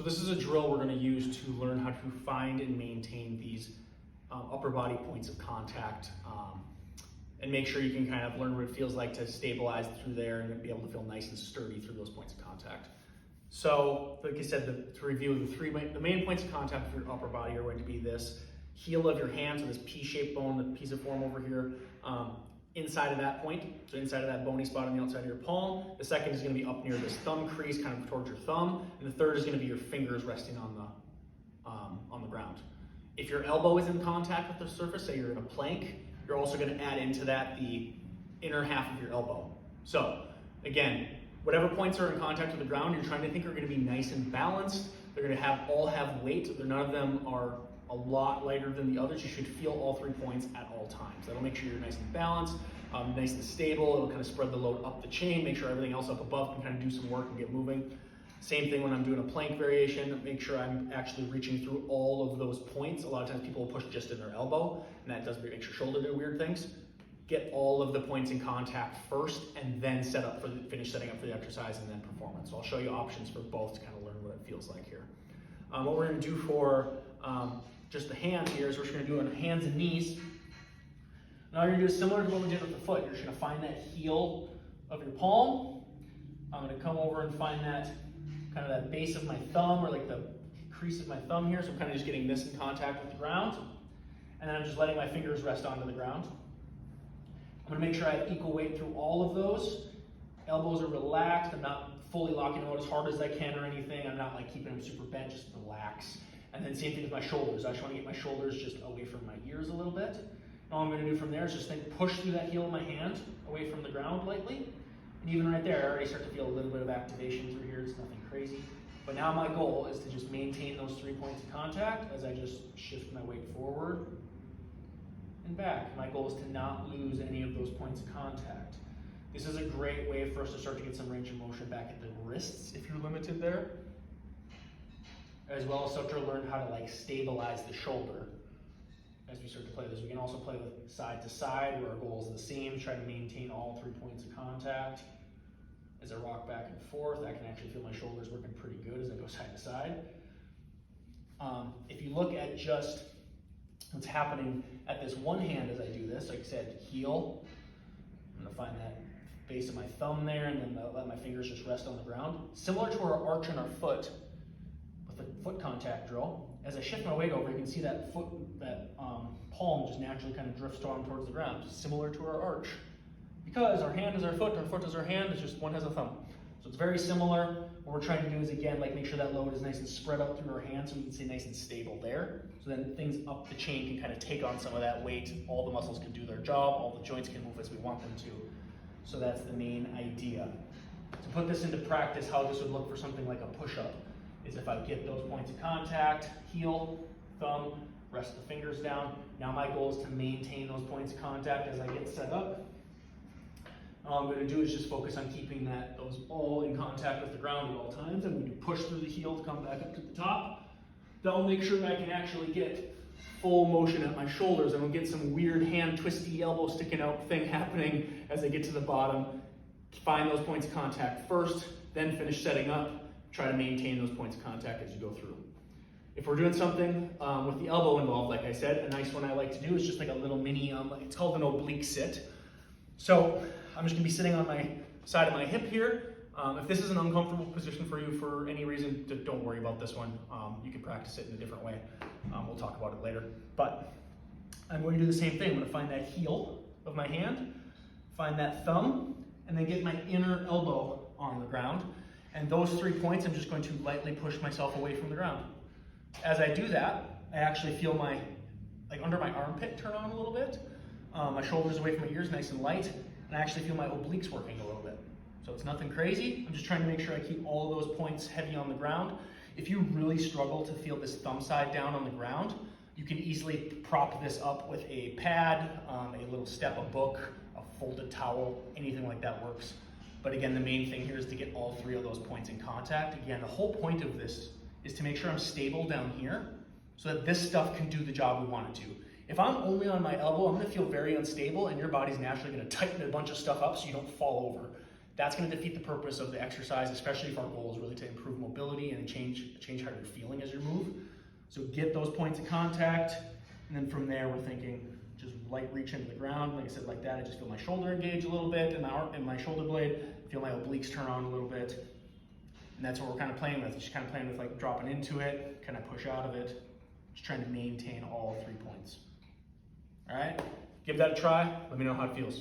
So this is a drill we're going to use to learn how to find and maintain these upper body points of contact and make sure you can kind of learn what it feels like to stabilize through there and be able to feel nice and sturdy through those points of contact. So like I said, to review the main points of contact for your upper body are going to be this heel of your hand, so this P-shaped bone, the piece of form over here, inside of that point, so inside of that bony spot on the outside of your palm. The second is going to be up near this thumb crease, kind of towards your thumb, and the third is going to be your fingers resting on the ground. If your elbow is in contact with the surface, say you're in a plank, you're also going to add into that the inner half of your elbow. So again, whatever points are in contact with the ground, you're trying to think are going to be nice and balanced. They're going to all have weight. None of them are a lot lighter than the others. You should feel all 3 points at all times. That'll make sure you're nice and balanced, nice and stable. It'll kind of spread the load up the chain, make sure everything else up above can kind of do some work and get moving. Same thing when I'm doing a plank variation, make sure I'm actually reaching through all of those points. A lot of times people will push just in their elbow, and that does make your shoulder do weird things. Get all of the points in contact first, and then finish setting up for the exercise and then performance. So I'll show you options for both to kind of learn what it feels like here. What we're going to do for just the hands here is we're just going to do it on hands and knees. Now you're going to do similar to what we did with the foot. You're just going to find that heel of your palm. I'm going to come over and find that kind of that base of my thumb, or like the crease of my thumb here. So I'm kind of just getting this in contact with the ground. And then I'm just letting my fingers rest onto the ground. I'm going to make sure I have equal weight through all of those. Elbows are relaxed. I'm not fully locking out as hard as I can or anything. I'm not like keeping them super bent, just relax. And then same thing with my shoulders. I just want to get my shoulders just away from my ears a little bit. And all I'm going to do from there is just push through that heel of my hand away from the ground lightly. And even right there, I already start to feel a little bit of activation through here. It's nothing crazy. But now my goal is to just maintain those 3 points of contact as I just shift my weight forward and back. My goal is to not lose any of those points of contact. This is a great way for us to start to get some range of motion back at the wrists if you're limited there, as well as start to learn how to stabilize the shoulder as we start to play this. We can also play with side to side, where our goal is the same, try to maintain all 3 points of contact. As I rock back and forth, I can actually feel my shoulders working pretty good as I go side to side. If you look at just what's happening at this one hand as I do this, like I said, heel, I'm gonna find that base of my thumb there, and then let my fingers just rest on the ground. Similar to our arch in our foot, with the foot contact drill, as I shift my weight over, you can see that palm just naturally kind of drifts down towards the ground, similar to our arch. Because our hand is our foot is our hand, it's just one has a thumb. So it's very similar. What we're trying to do is, again, make sure that load is nice and spread up through our hand so we can stay nice and stable there. So then things up the chain can kind of take on some of that weight. All the muscles can do their job, all the joints can move as we want them to. So that's the main idea. To put this into practice, how this would look for something like a push-up is if I get those points of contact, heel, thumb, rest the fingers down. Now my goal is to maintain those points of contact as I get set up. All I'm going to do is just focus on keeping those all in contact with the ground at all times. I'm going to push through the heel to come back up to the top. That'll make sure that I can actually get full motion at my shoulders. I don't get some weird hand twisty elbow sticking out thing happening as I get to the bottom. Find those points of contact first, then finish setting up. Try to maintain those points of contact as you go through. If we're doing something with the elbow involved, like I said, a nice one I like to do is just like a little mini, it's called an oblique sit. So I'm just gonna be sitting on my side of my hip here. If this is an uncomfortable position for you for any reason, don't worry about this one. You can practice it in a different way. We'll talk about it later. But I'm going to do the same thing. I'm gonna find that heel of my hand, find that thumb, and then get my inner elbow on the ground. And those 3 points, I'm just going to lightly push myself away from the ground. As I do that, I actually feel my, under my armpit turn on a little bit. My shoulders away from my ears, nice and light. And I actually feel my obliques working a little bit. So it's nothing crazy. I'm just trying to make sure I keep all of those points heavy on the ground. If you really struggle to feel this thumb side down on the ground, you can easily prop this up with a pad, a little step, a book, a folded towel, anything like that works. But again, the main thing here is to get all 3 of those points in contact. Again, the whole point of this is to make sure I'm stable down here so that this stuff can do the job we want it to. If I'm only on my elbow, I'm gonna feel very unstable, and your body's naturally gonna tighten a bunch of stuff up so you don't fall over. that's going to defeat the purpose of the exercise, especially if our goal is really to improve mobility and change how you're feeling as you move. So get those points of contact, and then from there we're thinking just light reach into the ground. Like I said, like that, I just feel my shoulder engage a little bit and my shoulder blade, feel my obliques turn on a little bit. And that's what we're kind of playing with. Just kind of playing with like dropping into it, kind of push out of it, just trying to maintain all 3 points. All right, give that a try. Let me know how it feels.